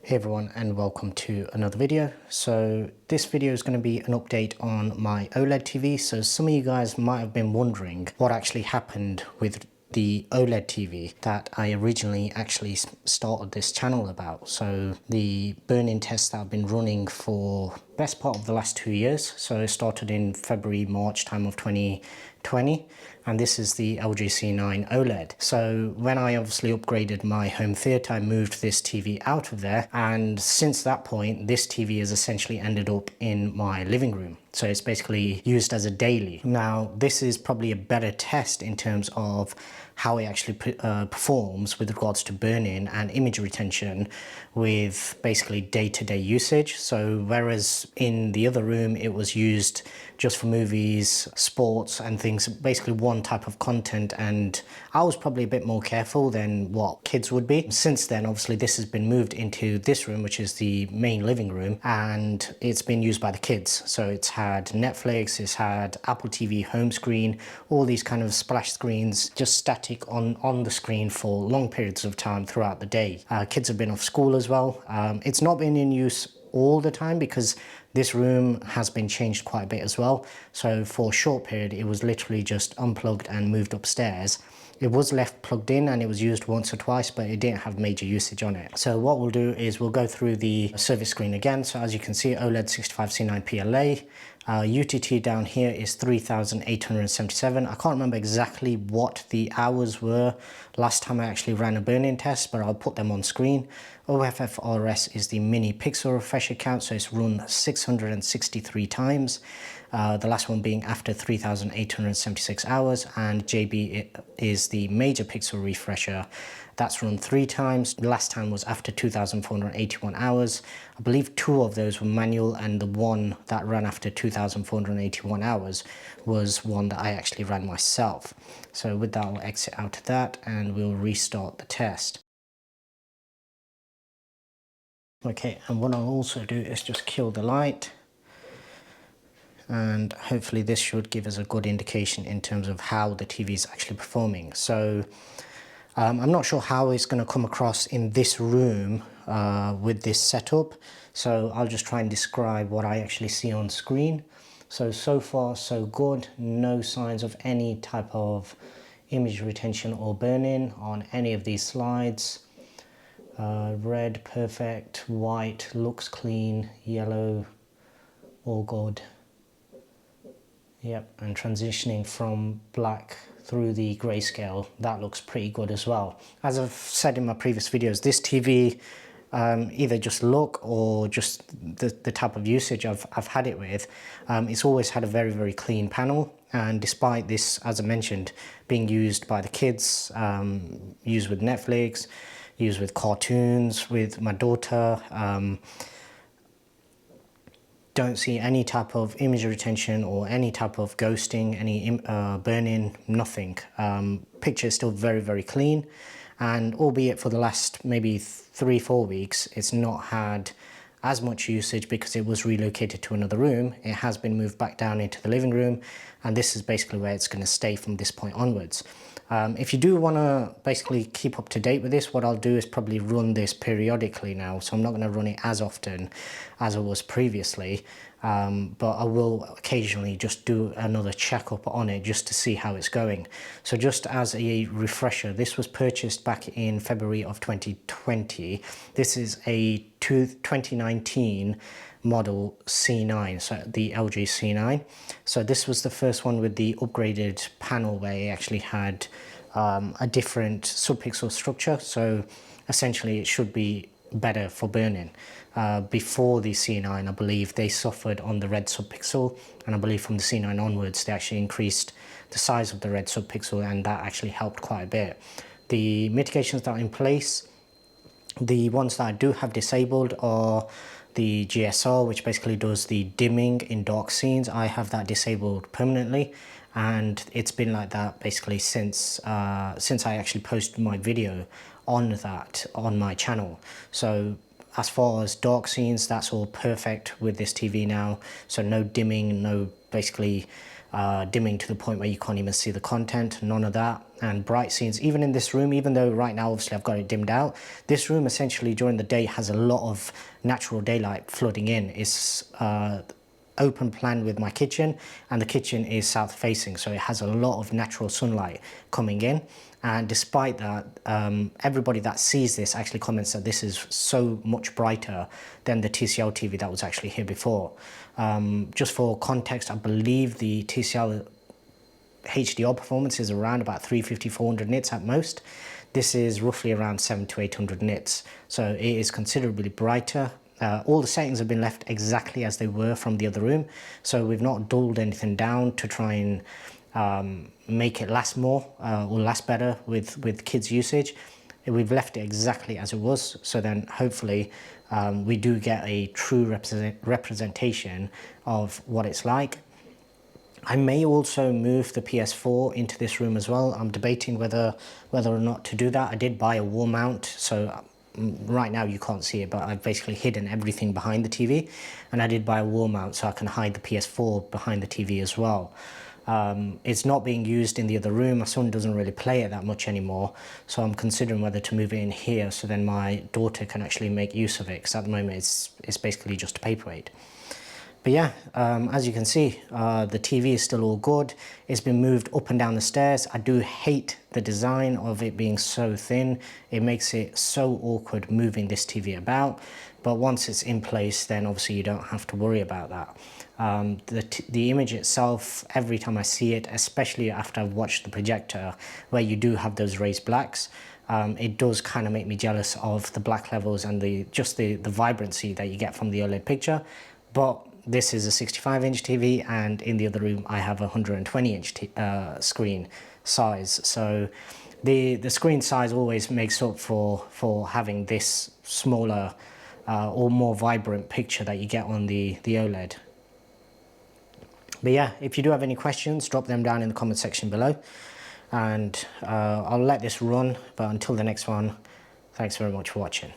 Hey everyone, and welcome to another video. So this video is going to be an update on my OLED TV. So some of you guys might have been wondering what actually happened with the OLED TV that I originally actually started this channel about. So the burn-in tests that I've been running for best part of the last 2 years. So it started in February, March time of 2020. And this is the LG C9 OLED. So when I obviously upgraded my home theater, I moved this TV out of there. And since that point, this TV has essentially ended up in my living room. So it's basically used as a daily. Now, this is probably a better test in terms of how it actually performs with regards to burn-in and image retention with basically day-to-day usage. So whereas in the other room, it was used just for movies, sports and things, basically one type of content, and I was probably a bit more careful than what kids would be. Since then, obviously this has been moved into this room, which is the main living room, and it's been used by the kids. So it's had Netflix, it's had Apple TV home screen, all these kind of splash screens just static on the screen for long periods of time throughout the day. Kids have been off school as well. It's not been in use all the time because this room has been changed quite a bit as well. So for a short period, it was literally just unplugged and moved upstairs. It was left plugged in and it was used once or twice, but it didn't have major usage on it. So what we'll do is we'll go through the service screen again. So as you can see, OLED 65C9 PLA. UTT down here is 3,877. I can't remember exactly what the hours were last time I actually ran a burn-in test, but I'll put them on screen. OFFRS is the mini pixel refresher count, so it's run 663 times. The last one being after 3,876 hours, and JB is the major pixel refresher. That's run 3 times. The last time was after 2,481 hours. I believe 2 of those were manual, and the one that ran after 2,481 hours was one that I actually ran myself. So with that, I'll exit out of that and we'll restart the test. Okay, and what I'll also do is just kill the light. And hopefully this should give us a good indication in terms of how the TV is actually performing. So I'm not sure how it's going to come across in this room with this setup. So I'll just try and describe what I actually see on screen. So far so good. No signs of any type of image retention or burn-in on any of these slides. Red, perfect. White, looks clean. Yellow, all good. Yep, and transitioning from black through the grayscale, that looks pretty good as well. As I've said in my previous videos, this TV, either just look or just the type of usage I've had it with, it's always had a very, very clean panel. And despite this, as I mentioned, being used by the kids, used with Netflix, used with cartoons, with my daughter, don't see any type of image retention or any type of ghosting, any burn-in, nothing. Picture is still very, very clean, and albeit for the last maybe 3-4 weeks, it's not had as much usage because it was relocated to another room. It has been moved back down into the living room, and this is basically where it's going to stay from this point onwards. If you do want to basically keep up to date with this, what I'll do is probably run this periodically now. So I'm not going to run it as often as I was previously, but I will occasionally just do another checkup on it just to see how it's going. So just as a refresher, this was purchased back in February of 2020. This is a 2019 model C9, so the LG C9. So this was the first one with the upgraded panel where it actually had a different subpixel structure. So essentially it should be better for burn-in. Before the C9, I believe they suffered on the red subpixel, and I believe from the C9 onwards they actually increased the size of the red subpixel, and that actually helped quite a bit. The mitigations that are in place, the ones that I do have disabled are the GSR, which basically does the dimming in dark scenes. I have that disabled permanently, and it's been like that basically since I actually posted my video on that on my channel. So as far as dark scenes, that's all perfect with this TV now. So no dimming, no basically dimming to the point where you can't even see the content, none of that. and bright scenes. Even in this room, even though right now obviously I've got it dimmed out, this room essentially during the day has a lot of natural daylight flooding in. It's open plan with my kitchen, and the kitchen is south facing, so it has a lot of natural sunlight coming in. And despite that, everybody that sees this actually comments that this is so much brighter than the TCL TV that was actually here before. Just for context, I believe the TCL HDR performance is around about 350-400 nits at most. This is roughly around 700-800 nits, so it is considerably brighter. All the settings have been left exactly as they were from the other room, so we've not dulled anything down to try and make it last more or last better with kids usage. We've left it exactly as it was, so then hopefully we do get a true representation of what it's like. I may also move the PS4 into this room as well. I'm debating whether or not to do that. I did buy a wall mount, so right now you can't see it, but I've basically hidden everything behind the TV, and I did buy a wall mount so I can hide the PS4 behind the TV as well. It's not being used in the other room. My son doesn't really play it that much anymore, so I'm considering whether to move it in here so then my daughter can actually make use of it, because at the moment it's basically just a paperweight. But yeah, as you can see, the TV is still all good. It's been moved up and down the stairs. I do hate the design of it being so thin. It makes it so awkward moving this TV about. But once it's in place, then obviously you don't have to worry about that. The image itself, every time I see it, especially after I've watched the projector, where you do have those raised blacks, it does kind of make me jealous of the black levels and just the vibrancy that you get from the OLED picture. But this is a 65-inch TV, and in the other room I have a 120-inch screen size. So the screen size always makes up for having this smaller or more vibrant picture that you get on the OLED. But yeah, if you do have any questions, drop them down in the comment section below, and I'll let this run. But until the next one, thanks very much for watching.